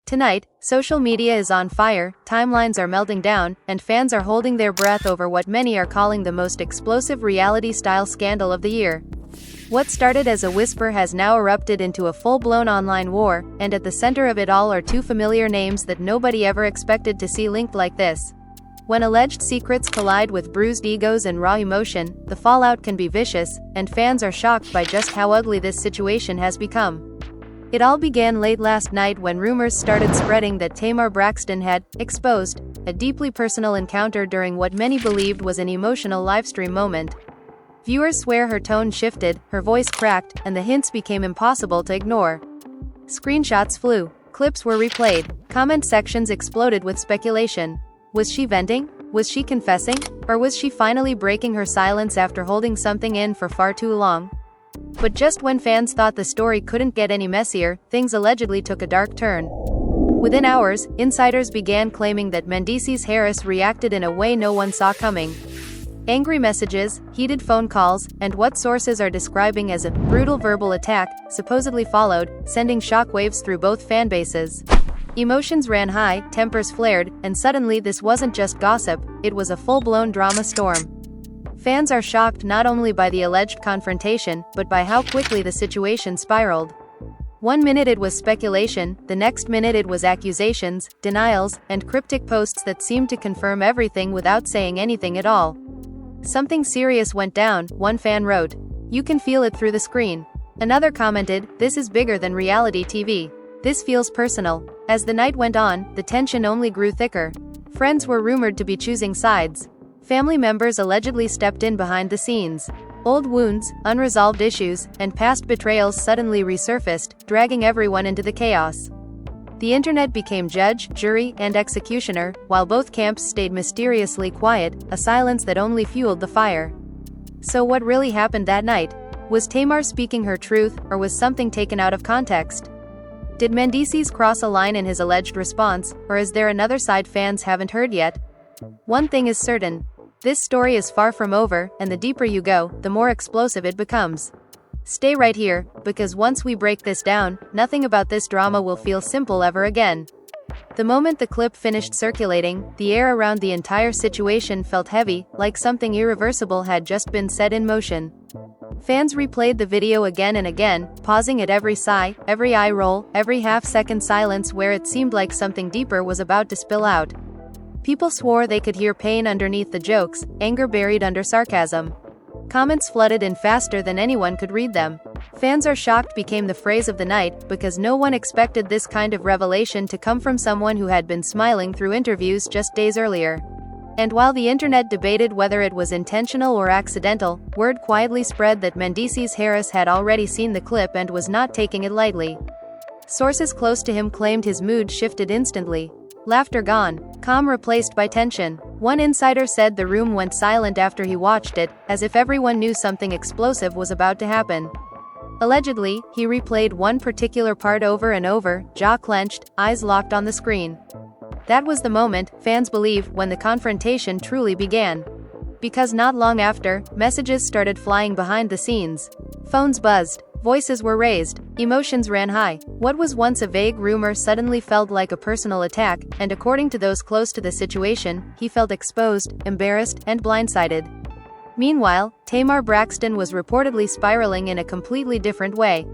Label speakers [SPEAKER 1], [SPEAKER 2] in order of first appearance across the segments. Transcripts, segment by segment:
[SPEAKER 1] Tonight, social media is on fire, timelines are melting down, and fans are holding their breath over what many are calling the most explosive reality-style scandal of the year. What started as a whisper has now erupted into a full-blown online war, and at the center of it all are two familiar names that nobody ever expected to see linked like this. When alleged secrets collide with bruised egos and raw emotion, the fallout can be vicious, and fans are shocked by just how ugly this situation has become. It all began late last night when rumors started spreading that Tamar Braxton had exposed a deeply personal encounter during what many believed was an emotional livestream moment. Viewers swear her tone shifted, her voice cracked, and the hints became impossible to ignore. Screenshots flew, clips were replayed, comment sections exploded with speculation. Was she venting? Was she confessing? Or was she finally breaking her silence after holding something in for far too long? But just when fans thought the story couldn't get any messier, things allegedly took a dark turn. Within hours, insiders began claiming that Mendeecees Harris reacted in a way no one saw coming. Angry messages, heated phone calls, and what sources are describing as a brutal verbal attack supposedly followed, sending shockwaves through both fan bases. Emotions ran high, tempers flared, and suddenly this wasn't just gossip, it was a full-blown drama storm. Fans are shocked not only by the alleged confrontation, but by how quickly the situation spiraled. One minute it was speculation, the next minute it was accusations, denials, and cryptic posts that seemed to confirm everything without saying anything at all. Something serious went down, one fan wrote. You can feel it through the screen. Another commented, this is bigger than reality TV. This feels personal. As the night went on, the tension only grew thicker. Friends were rumored to be choosing sides. Family members allegedly stepped in behind the scenes. Old wounds, unresolved issues, and past betrayals suddenly resurfaced, dragging everyone into the chaos. The internet became judge, jury, and executioner, while both camps stayed mysteriously quiet, a silence that only fueled the fire. So what really happened that night? Was Tamar speaking her truth, or was something taken out of context? Did Mendeecees cross a line in his alleged response, or is there another side fans haven't heard yet? One thing is certain. This story is far from over, and the deeper you go, the more explosive it becomes. Stay right here, because once we break this down, nothing about this drama will feel simple ever again. The moment the clip finished circulating, the air around the entire situation felt heavy, like something irreversible had just been set in motion. Fans replayed the video again and again, pausing at every sigh, every eye roll, every half-second silence where it seemed like something deeper was about to spill out. People swore they could hear pain underneath the jokes, anger buried under sarcasm. Comments flooded in faster than anyone could read them. Fans are shocked became the phrase of the night, because no one expected this kind of revelation to come from someone who had been smiling through interviews just days earlier. And while the internet debated whether it was intentional or accidental, word quietly spread that Mendeecees Harris had already seen the clip and was not taking it lightly. Sources close to him claimed his mood shifted instantly. Laughter gone, calm replaced by tension. One insider said the room went silent after he watched it, as if everyone knew something explosive was about to happen. Allegedly, he replayed one particular part over and over, jaw clenched, eyes locked on the screen. That was the moment, fans believe, when the confrontation truly began. Because not long after, messages started flying behind the scenes. Phones buzzed. Voices were raised, emotions ran high. What was once a vague rumor suddenly felt like a personal attack, and according to those close to the situation, he felt exposed, embarrassed, and blindsided. Meanwhile, Tamar Braxton was reportedly spiraling in a completely different way.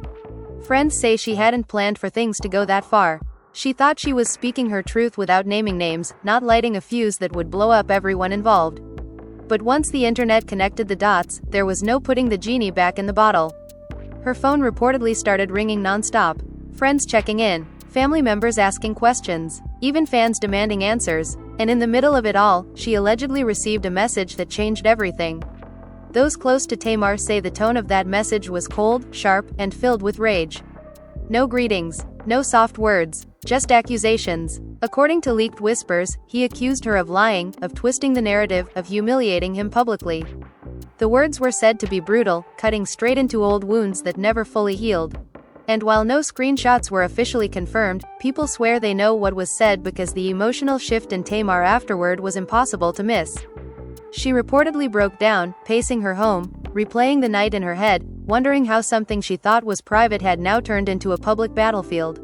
[SPEAKER 1] Friends say she hadn't planned for things to go that far. She thought she was speaking her truth without naming names, not lighting a fuse that would blow up everyone involved. But once the internet connected the dots, there was no putting the genie back in the bottle. Her phone reportedly started ringing non-stop. Friends checking in, family members asking questions, even fans demanding answers, and in the middle of it all, she allegedly received a message that changed everything. Those close to Tamar say the tone of that message was cold, sharp, and filled with rage. No greetings, no soft words, just accusations. According to leaked whispers, he accused her of lying, of twisting the narrative, of humiliating him publicly. The words were said to be brutal, cutting straight into old wounds that never fully healed. And while no screenshots were officially confirmed, people swear they know what was said because the emotional shift in Tamar afterward was impossible to miss. She reportedly broke down, pacing her home, replaying the night in her head, wondering how something she thought was private had now turned into a public battlefield.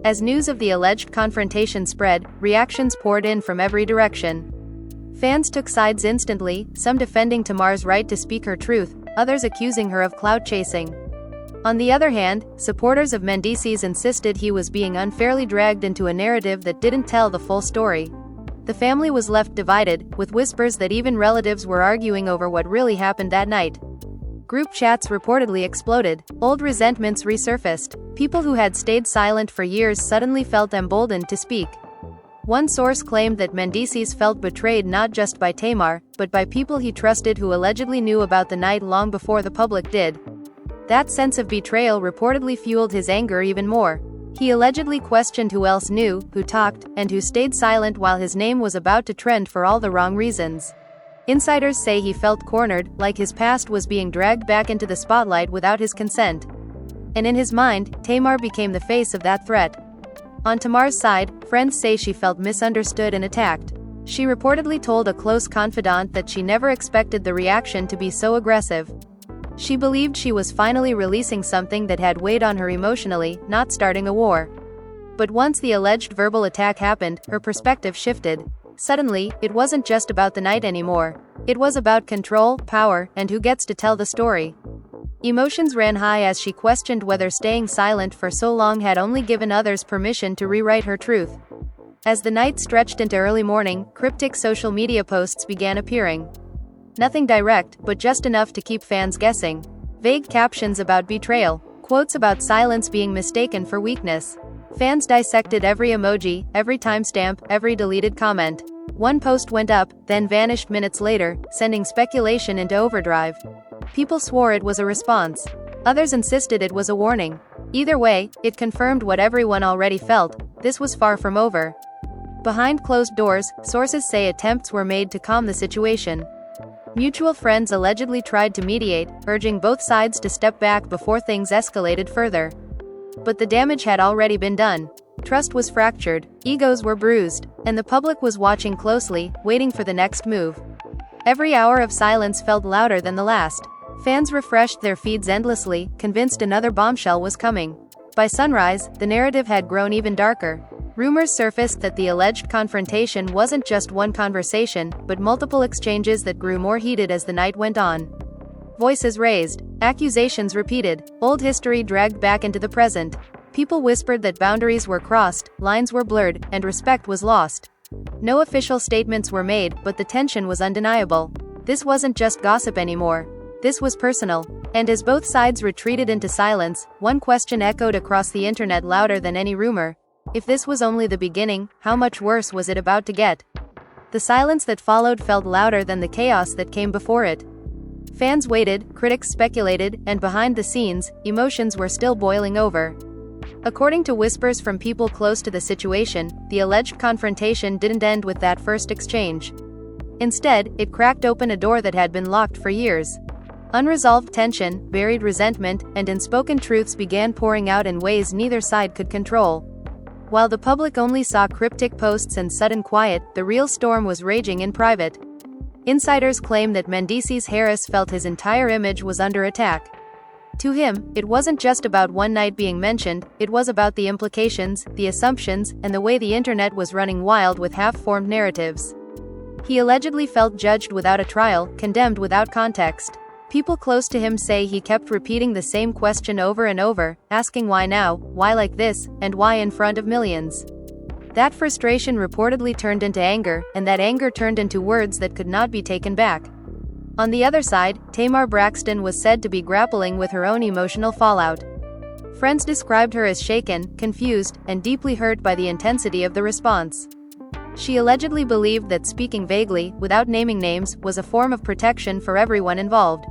[SPEAKER 1] As news of the alleged confrontation spread, reactions poured in from every direction. Fans took sides instantly, some defending Tamar's right to speak her truth, others accusing her of clout chasing. On the other hand, supporters of Mendeecees insisted he was being unfairly dragged into a narrative that didn't tell the full story. The family was left divided, with whispers that even relatives were arguing over what really happened that night. Group chats reportedly exploded, old resentments resurfaced, people who had stayed silent for years suddenly felt emboldened to speak. One source claimed that Mendeecees felt betrayed not just by Tamar, but by people he trusted who allegedly knew about the night long before the public did. That sense of betrayal reportedly fueled his anger even more. He allegedly questioned who else knew, who talked, and who stayed silent while his name was about to trend for all the wrong reasons. Insiders say he felt cornered, like his past was being dragged back into the spotlight without his consent. And in his mind, Tamar became the face of that threat. On Tamar's side, friends say she felt misunderstood and attacked. She reportedly told a close confidant that she never expected the reaction to be so aggressive. She believed she was finally releasing something that had weighed on her emotionally, not starting a war. But once the alleged verbal attack happened, her perspective shifted. Suddenly, it wasn't just about the night anymore. It was about control, power, and who gets to tell the story. Emotions ran high as she questioned whether staying silent for so long had only given others permission to rewrite her truth. As the night stretched into early morning, cryptic social media posts began appearing. Nothing direct, but just enough to keep fans guessing. Vague captions about betrayal, quotes about silence being mistaken for weakness. Fans dissected every emoji, every timestamp, every deleted comment. One post went up, then vanished minutes later, sending speculation into overdrive. People swore it was a response. Others insisted it was a warning. Either way, it confirmed what everyone already felt: this was far from over. Behind closed doors, sources say attempts were made to calm the situation. Mutual friends allegedly tried to mediate, urging both sides to step back before things escalated further. But the damage had already been done. Trust was fractured, egos were bruised, and the public was watching closely, waiting for the next move. Every hour of silence felt louder than the last. Fans refreshed their feeds endlessly, convinced another bombshell was coming. By sunrise, the narrative had grown even darker. Rumors surfaced that the alleged confrontation wasn't just one conversation, but multiple exchanges that grew more heated as the night went on. Voices raised, accusations repeated, old history dragged back into the present. People whispered that boundaries were crossed, lines were blurred, and respect was lost. No official statements were made, but the tension was undeniable. This wasn't just gossip anymore. This was personal. And as both sides retreated into silence, one question echoed across the internet louder than any rumor. If this was only the beginning, how much worse was it about to get? The silence that followed felt louder than the chaos that came before it. Fans waited, critics speculated, and behind the scenes, emotions were still boiling over. According to whispers from people close to the situation, the alleged confrontation didn't end with that first exchange. Instead, it cracked open a door that had been locked for years. Unresolved tension, buried resentment, and unspoken truths began pouring out in ways neither side could control. While the public only saw cryptic posts and sudden quiet, the real storm was raging in private. Insiders claim that Mendeecees Harris felt his entire image was under attack. To him, it wasn't just about one night being mentioned, it was about the implications, the assumptions, and the way the internet was running wild with half-formed narratives. He allegedly felt judged without a trial, condemned without context. People close to him say he kept repeating the same question over and over, asking why now, why like this, and why in front of millions. That frustration reportedly turned into anger, and that anger turned into words that could not be taken back. On the other side, Tamar Braxton was said to be grappling with her own emotional fallout. Friends described her as shaken, confused, and deeply hurt by the intensity of the response. She allegedly believed that speaking vaguely, without naming names, was a form of protection for everyone involved.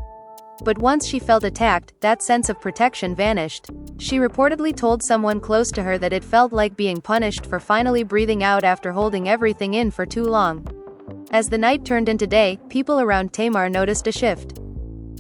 [SPEAKER 1] But once she felt attacked, that sense of protection vanished. She reportedly told someone close to her that it felt like being punished for finally breathing out after holding everything in for too long. As the night turned into day, people around Tamar noticed a shift.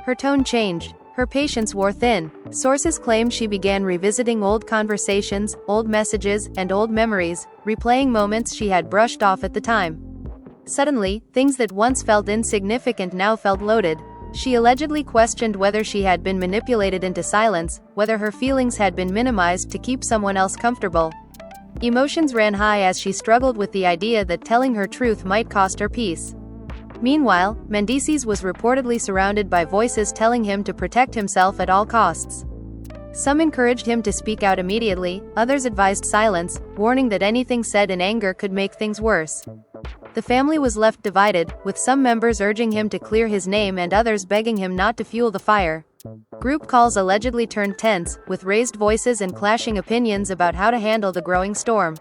[SPEAKER 1] Her tone changed. Her patience wore thin. Sources claim she began revisiting old conversations, old messages, and old memories, replaying moments she had brushed off at the time. Suddenly, things that once felt insignificant now felt loaded. She allegedly questioned whether she had been manipulated into silence, whether her feelings had been minimized to keep someone else comfortable. Emotions ran high as she struggled with the idea that telling her truth might cost her peace. Meanwhile, Mendeecees was reportedly surrounded by voices telling him to protect himself at all costs. Some encouraged him to speak out immediately, others advised silence, warning that anything said in anger could make things worse. The family was left divided, with some members urging him to clear his name and others begging him not to fuel the fire. Group calls allegedly turned tense, with raised voices and clashing opinions about how to handle the growing storm.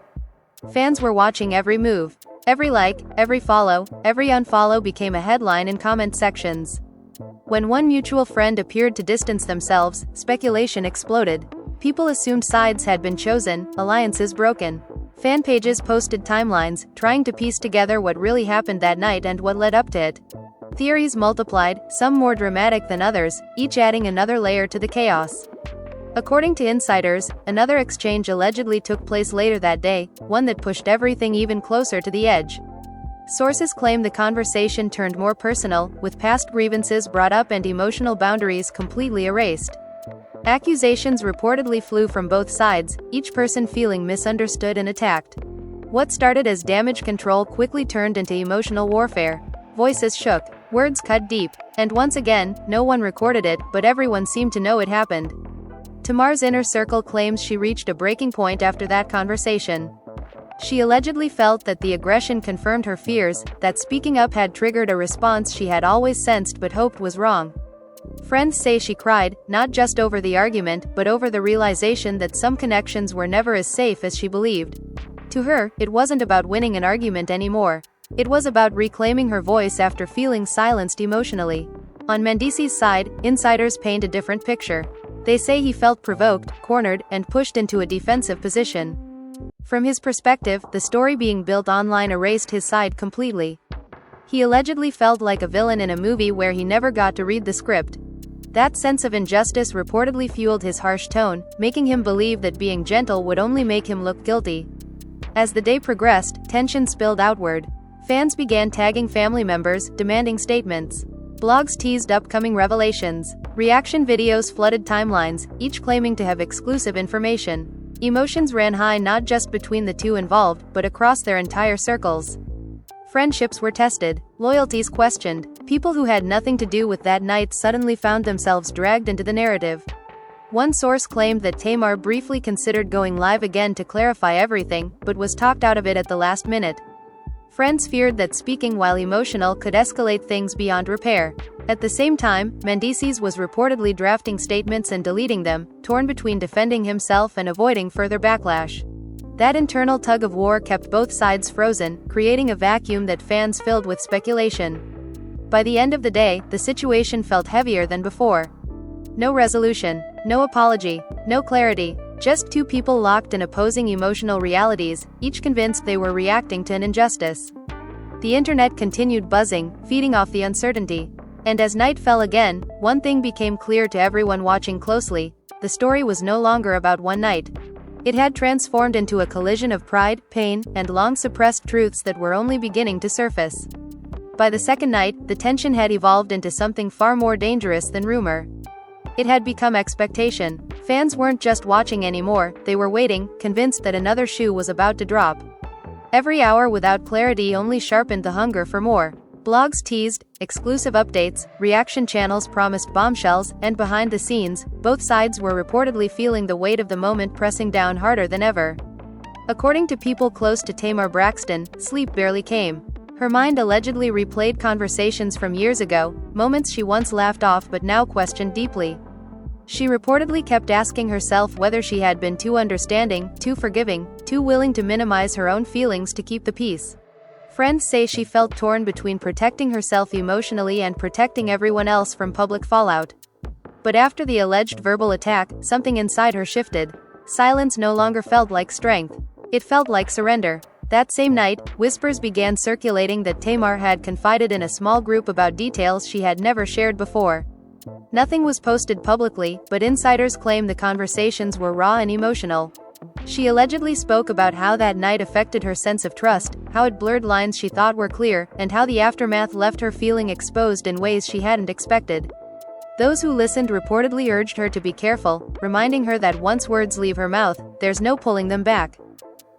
[SPEAKER 1] Fans were watching every move. Every like, every follow, every unfollow became a headline in comment sections. When one mutual friend appeared to distance themselves, speculation exploded. People assumed sides had been chosen, alliances broken. Fan pages posted timelines, trying to piece together what really happened that night and what led up to it. Theories multiplied, some more dramatic than others, each adding another layer to the chaos. According to insiders, another exchange allegedly took place later that day, one that pushed everything even closer to the edge. Sources claim the conversation turned more personal, with past grievances brought up and emotional boundaries completely erased. Accusations reportedly flew from both sides, each person feeling misunderstood and attacked. What started as damage control quickly turned into emotional warfare. Voices shook, words cut deep, and once again, no one recorded it, but everyone seemed to know it happened. Tamar's inner circle claims she reached a breaking point after that conversation. She allegedly felt that the aggression confirmed her fears, that speaking up had triggered a response she had always sensed but hoped was wrong. Friends say she cried, not just over the argument, but over the realization that some connections were never as safe as she believed. To her, it wasn't about winning an argument anymore. It was about reclaiming her voice after feeling silenced emotionally. On Mendeecees' side, insiders paint a different picture. They say he felt provoked, cornered, and pushed into a defensive position. From his perspective, the story being built online erased his side completely. He allegedly felt like a villain in a movie where he never got to read the script. That sense of injustice reportedly fueled his harsh tone, making him believe that being gentle would only make him look guilty. As the day progressed, tension spilled outward. Fans began tagging family members, demanding statements. Blogs teased upcoming revelations. Reaction videos flooded timelines, each claiming to have exclusive information. Emotions ran high not just between the two involved, but across their entire circles. Friendships were tested, loyalties questioned. People who had nothing to do with that night suddenly found themselves dragged into the narrative. One source claimed that Tamar briefly considered going live again to clarify everything, but was talked out of it at the last minute. Friends feared that speaking while emotional could escalate things beyond repair. At the same time, Mendeecees was reportedly drafting statements and deleting them, torn between defending himself and avoiding further backlash. That internal tug-of-war kept both sides frozen, creating a vacuum that fans filled with speculation. By the end of the day, the situation felt heavier than before. No resolution, no apology, no clarity, just two people locked in opposing emotional realities, each convinced they were reacting to an injustice. The internet continued buzzing, feeding off the uncertainty. And as night fell again, one thing became clear to everyone watching closely: the story was no longer about one night. It had transformed into a collision of pride, pain, and long-suppressed truths that were only beginning to surface. By the second night, the tension had evolved into something far more dangerous than rumor. It had become expectation. Fans weren't just watching anymore, they were waiting, convinced that another shoe was about to drop. Every hour without clarity only sharpened the hunger for more. Blogs teased, exclusive updates, reaction channels promised bombshells, and behind the scenes, both sides were reportedly feeling the weight of the moment pressing down harder than ever. According to people close to Tamar Braxton, sleep barely came. Her mind allegedly replayed conversations from years ago, moments she once laughed off but now questioned deeply. She reportedly kept asking herself whether she had been too understanding, too forgiving, too willing to minimize her own feelings to keep the peace. Friends say she felt torn between protecting herself emotionally and protecting everyone else from public fallout. But after the alleged verbal attack, something inside her shifted. Silence no longer felt like strength. It felt like surrender. That same night, whispers began circulating that Tamar had confided in a small group about details she had never shared before. Nothing was posted publicly, but insiders claim the conversations were raw and emotional. She allegedly spoke about how that night affected her sense of trust, how it blurred lines she thought were clear, and how the aftermath left her feeling exposed in ways she hadn't expected. Those who listened reportedly urged her to be careful, reminding her that once words leave her mouth, there's no pulling them back.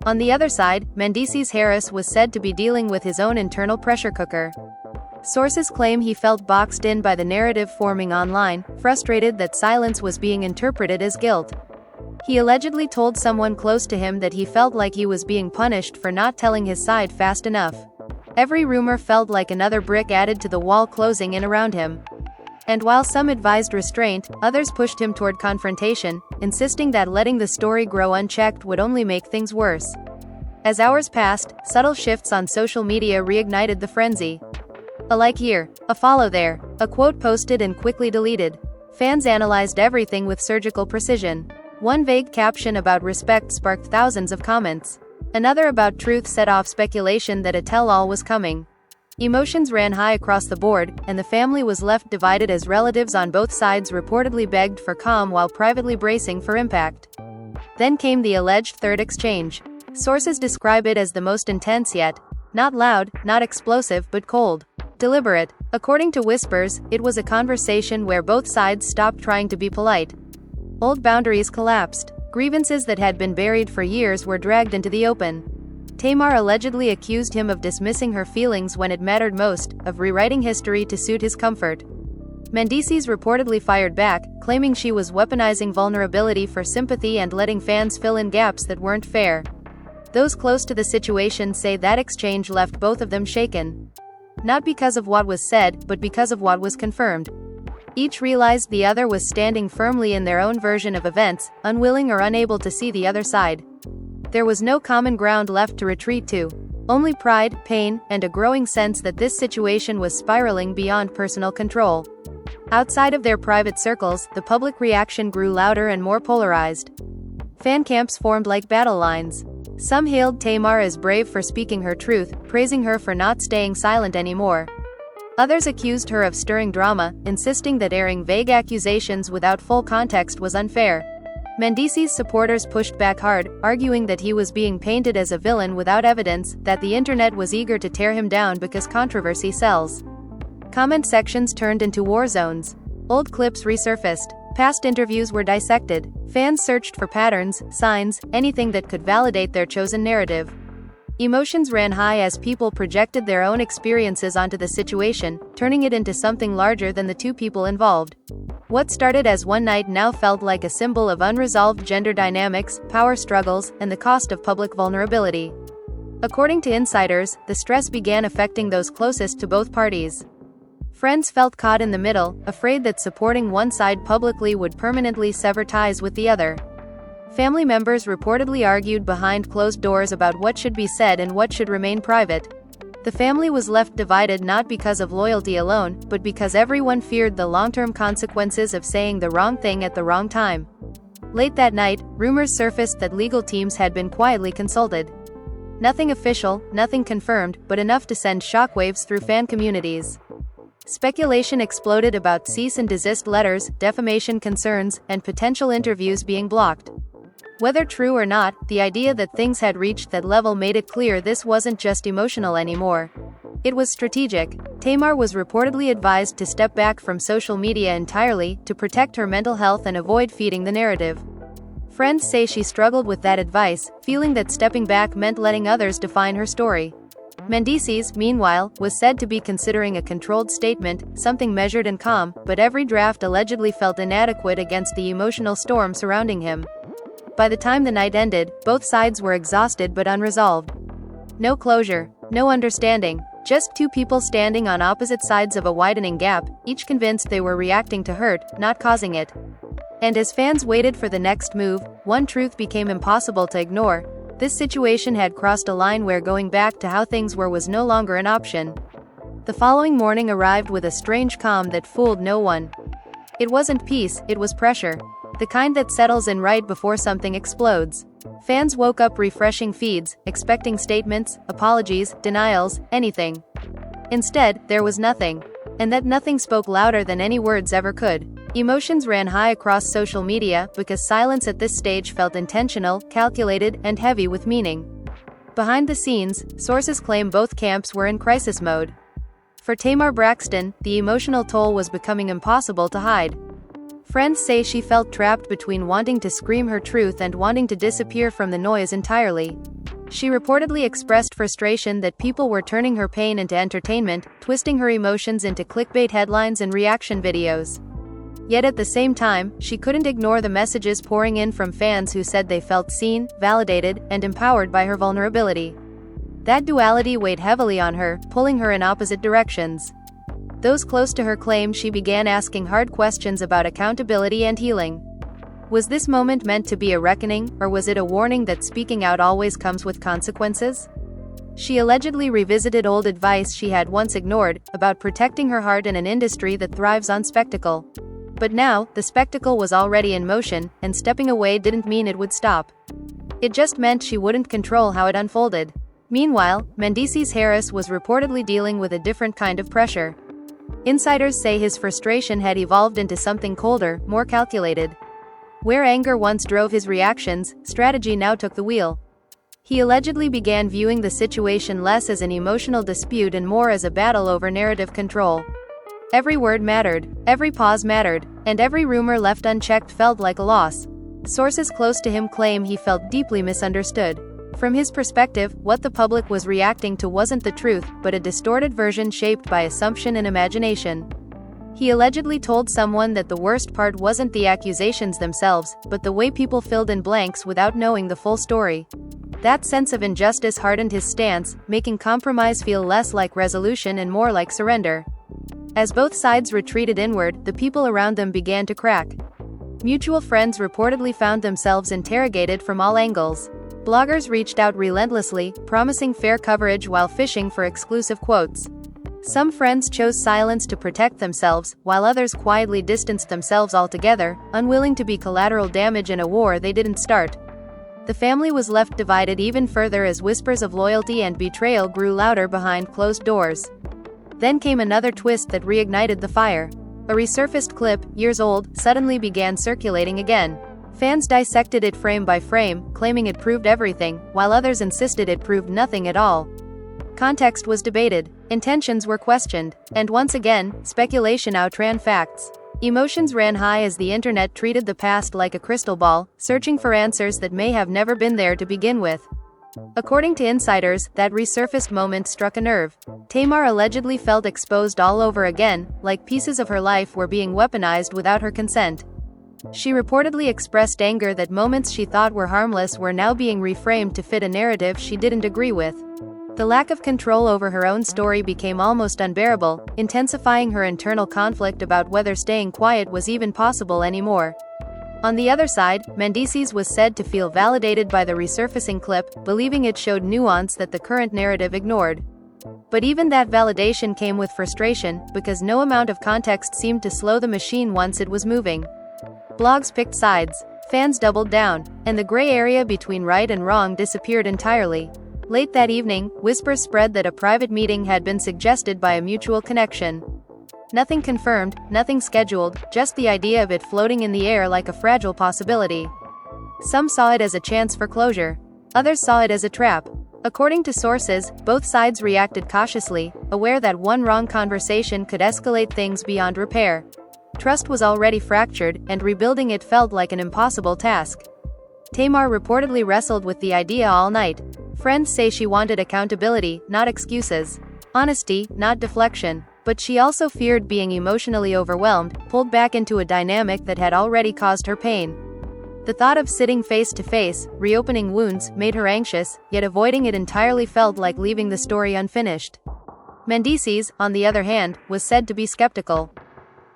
[SPEAKER 1] On the other side, Mendeecees Harris was said to be dealing with his own internal pressure cooker. Sources claim he felt boxed in by the narrative forming online, frustrated that silence was being interpreted as guilt. He allegedly told someone close to him that he felt like he was being punished for not telling his side fast enough. Every rumor felt like another brick added to the wall closing in around him. And while some advised restraint, others pushed him toward confrontation, insisting that letting the story grow unchecked would only make things worse. As hours passed, subtle shifts on social media reignited the frenzy. A like here, a follow there, a quote posted and quickly deleted. Fans analyzed everything with surgical precision. One vague caption about respect sparked thousands of comments. Another about truth set off speculation that a tell-all was coming. Emotions ran high across the board, and the family was left divided as relatives on both sides reportedly begged for calm while privately bracing for impact. Then came the alleged third exchange. Sources describe it as the most intense yet. Not loud, not explosive, but cold. Deliberate. According to whispers, it was a conversation where both sides stopped trying to be polite. Old boundaries collapsed. Grievances that had been buried for years were dragged into the open. Tamar allegedly accused him of dismissing her feelings when it mattered most, of rewriting history to suit his comfort. Mendeecees reportedly fired back, claiming she was weaponizing vulnerability for sympathy and letting fans fill in gaps that weren't fair. Those close to the situation say that exchange left both of them shaken. Not because of what was said, but because of what was confirmed. Each realized the other was standing firmly in their own version of events, unwilling or unable to see the other side. There was no common ground left to retreat to. Only pride, pain, and a growing sense that this situation was spiraling beyond personal control. Outside of their private circles, the public reaction grew louder and more polarized. Fan camps formed like battle lines. Some hailed Tamar as brave for speaking her truth, praising her for not staying silent anymore. Others accused her of stirring drama, insisting that airing vague accusations without full context was unfair. Mendeecees' supporters pushed back hard, arguing that he was being painted as a villain without evidence, that the internet was eager to tear him down because controversy sells. Comment sections turned into war zones. Old clips resurfaced. Past interviews were dissected. Fans searched for patterns, signs, anything that could validate their chosen narrative. Emotions ran high as people projected their own experiences onto the situation, turning it into something larger than the two people involved. What started as one night now felt like a symbol of unresolved gender dynamics, power struggles, and the cost of public vulnerability. According to insiders, the stress began affecting those closest to both parties. Friends felt caught in the middle, afraid that supporting one side publicly would permanently sever ties with the other. Family members reportedly argued behind closed doors about what should be said and what should remain private. The family was left divided not because of loyalty alone, but because everyone feared the long-term consequences of saying the wrong thing at the wrong time. Late that night, rumors surfaced that legal teams had been quietly consulted. Nothing official, nothing confirmed, but enough to send shockwaves through fan communities. Speculation exploded about cease and desist letters, defamation concerns, and potential interviews being blocked. Whether true or not, the idea that things had reached that level made it clear this wasn't just emotional anymore. It was strategic. Tamar was reportedly advised to step back from social media entirely, to protect her mental health and avoid feeding the narrative. Friends say she struggled with that advice, feeling that stepping back meant letting others define her story. Mendeecees, meanwhile, was said to be considering a controlled statement, something measured and calm, but every draft allegedly felt inadequate against the emotional storm surrounding him. By the time the night ended, both sides were exhausted but unresolved. No closure, no understanding, just two people standing on opposite sides of a widening gap, each convinced they were reacting to hurt, not causing it. And as fans waited for the next move, one truth became impossible to ignore. This situation had crossed a line where going back to how things were was no longer an option. The following morning arrived with a strange calm that fooled no one. It wasn't peace, it was pressure. The kind that settles in right before something explodes. Fans woke up refreshing feeds, expecting statements, apologies, denials, anything. Instead, there was nothing. And that nothing spoke louder than any words ever could. Emotions ran high across social media, because silence at this stage felt intentional, calculated, and heavy with meaning. Behind the scenes, sources claim both camps were in crisis mode. For Tamar Braxton, the emotional toll was becoming impossible to hide. Friends say she felt trapped between wanting to scream her truth and wanting to disappear from the noise entirely. She reportedly expressed frustration that people were turning her pain into entertainment, twisting her emotions into clickbait headlines and reaction videos. Yet at the same time, she couldn't ignore the messages pouring in from fans who said they felt seen, validated, and empowered by her vulnerability. That duality weighed heavily on her, pulling her in opposite directions. Those close to her claimed she began asking hard questions about accountability and healing. Was this moment meant to be a reckoning, or was it a warning that speaking out always comes with consequences? She allegedly revisited old advice she had once ignored, about protecting her heart in an industry that thrives on spectacle. But now, the spectacle was already in motion, and stepping away didn't mean it would stop. It just meant she wouldn't control how it unfolded. Meanwhile, Mendeecees Harris was reportedly dealing with a different kind of pressure. Insiders say his frustration had evolved into something colder, more calculated. Where anger once drove his reactions, strategy now took the wheel. He allegedly began viewing the situation less as an emotional dispute and more as a battle over narrative control. Every word mattered, every pause mattered, and every rumor left unchecked felt like a loss. Sources close to him claim he felt deeply misunderstood. From his perspective, what the public was reacting to wasn't the truth, but a distorted version shaped by assumption and imagination. He allegedly told someone that the worst part wasn't the accusations themselves, but the way people filled in blanks without knowing the full story. That sense of injustice hardened his stance, making compromise feel less like resolution and more like surrender. As both sides retreated inward, the people around them began to crack. Mutual friends reportedly found themselves interrogated from all angles. Bloggers reached out relentlessly, promising fair coverage while fishing for exclusive quotes. Some friends chose silence to protect themselves, while others quietly distanced themselves altogether, unwilling to be collateral damage in a war they didn't start. The family was left divided even further as whispers of loyalty and betrayal grew louder behind closed doors. Then came another twist that reignited the fire. A resurfaced clip, years old, suddenly began circulating again. Fans dissected it frame by frame, claiming it proved everything, while others insisted it proved nothing at all. Context was debated, intentions were questioned, and once again, speculation outran facts. Emotions ran high as the internet treated the past like a crystal ball, searching for answers that may have never been there to begin with. According to insiders, that resurfaced moment struck a nerve. Tamar allegedly felt exposed all over again, like pieces of her life were being weaponized without her consent. She reportedly expressed anger that moments she thought were harmless were now being reframed to fit a narrative she didn't agree with. The lack of control over her own story became almost unbearable, intensifying her internal conflict about whether staying quiet was even possible anymore. On the other side, Mendeecees was said to feel validated by the resurfacing clip, believing it showed nuance that the current narrative ignored. But even that validation came with frustration, because no amount of context seemed to slow the machine once it was moving. Blogs picked sides, fans doubled down, and the gray area between right and wrong disappeared entirely. Late that evening, whispers spread that a private meeting had been suggested by a mutual connection. Nothing confirmed, nothing scheduled, just the idea of it floating in the air like a fragile possibility. Some saw it as a chance for closure. Others saw it as a trap. According to sources, both sides reacted cautiously, aware that one wrong conversation could escalate things beyond repair. Trust was already fractured, and rebuilding it felt like an impossible task. Tamar reportedly wrestled with the idea all night. Friends say she wanted accountability, not excuses. Honesty, not deflection. But she also feared being emotionally overwhelmed, pulled back into a dynamic that had already caused her pain. The thought of sitting face to face, reopening wounds, made her anxious, yet avoiding it entirely felt like leaving the story unfinished. Mendeecees, on the other hand, was said to be skeptical.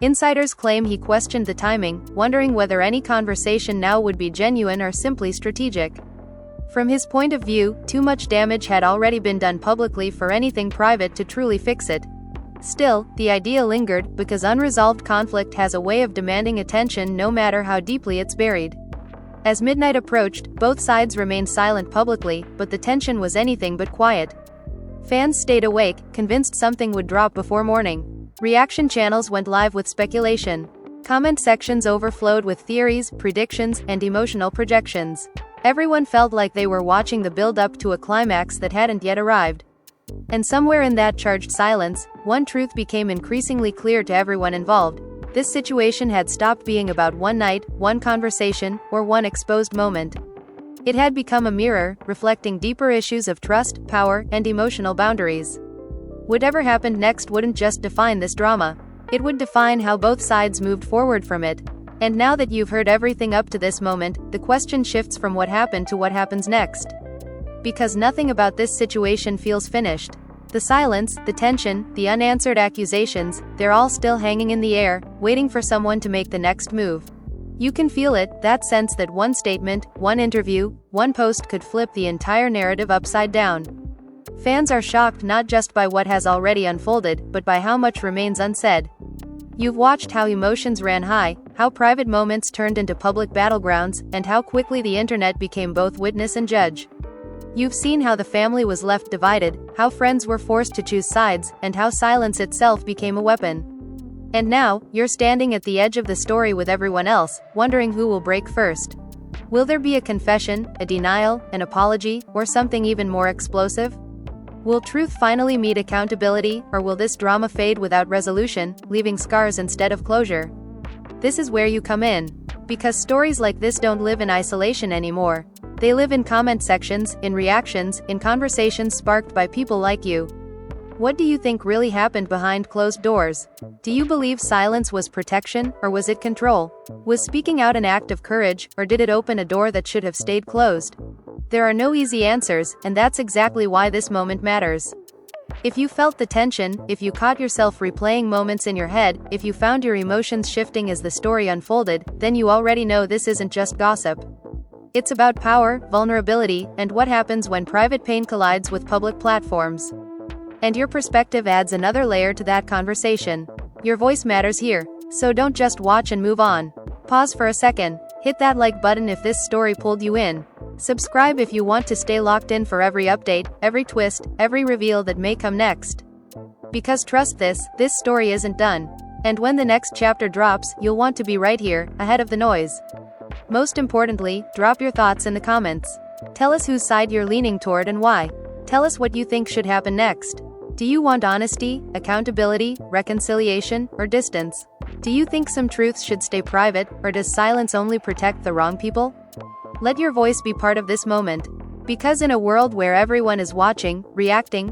[SPEAKER 1] Insiders claim he questioned the timing, wondering whether any conversation now would be genuine or simply strategic. From his point of view, too much damage had already been done publicly for anything private to truly fix it. Still, the idea lingered, because unresolved conflict has a way of demanding attention no matter how deeply it's buried. As midnight approached, both sides remained silent publicly, but the tension was anything but quiet. Fans stayed awake, convinced something would drop before morning. Reaction channels went live with speculation. Comment sections overflowed with theories, predictions, and emotional projections. Everyone felt like they were watching the build-up to a climax that hadn't yet arrived. And somewhere in that charged silence, one truth became increasingly clear to everyone involved. This situation had stopped being about one night, one conversation, or one exposed moment. It had become a mirror, reflecting deeper issues of trust, power, and emotional boundaries. Whatever happened next wouldn't just define this drama. It would define how both sides moved forward from it. And now that you've heard everything up to this moment, the question shifts from what happened to what happens next. Because nothing about this situation feels finished. The silence, the tension, the unanswered accusations, they're all still hanging in the air, waiting for someone to make the next move. You can feel it, that sense that one statement, one interview, one post could flip the entire narrative upside down. Fans are shocked not just by what has already unfolded, but by how much remains unsaid. You've watched how emotions ran high, how private moments turned into public battlegrounds, and how quickly the internet became both witness and judge. You've seen how the family was left divided, how friends were forced to choose sides, and how silence itself became a weapon. And now, you're standing at the edge of the story with everyone else, wondering who will break first. Will there be a confession, a denial, an apology, or something even more explosive? Will truth finally meet accountability, or will this drama fade without resolution, leaving scars instead of closure? This is where you come in. Because stories like this don't live in isolation anymore. They live in comment sections, in reactions, in conversations sparked by people like you. What do you think really happened behind closed doors? Do you believe silence was protection, or was it control? Was speaking out an act of courage, or did it open a door that should have stayed closed? There are no easy answers, and that's exactly why this moment matters. If you felt the tension, if you caught yourself replaying moments in your head, if you found your emotions shifting as the story unfolded, then you already know this isn't just gossip. It's about power, vulnerability, and what happens when private pain collides with public platforms. And your perspective adds another layer to that conversation. Your voice matters here, so don't just watch and move on. Pause for a second, hit that like button if this story pulled you in. Subscribe if you want to stay locked in for every update, every twist, every reveal that may come next. Because trust this story isn't done. And when the next chapter drops, you'll want to be right here, ahead of the noise. Most importantly, drop your thoughts in the comments. Tell us whose side you're leaning toward and why. Tell us what you think should happen next. Do you want honesty, accountability, reconciliation, or distance? Do you think some truths should stay private, or does silence only protect the wrong people? Let your voice be part of this moment. Because in a world where everyone is watching, reacting,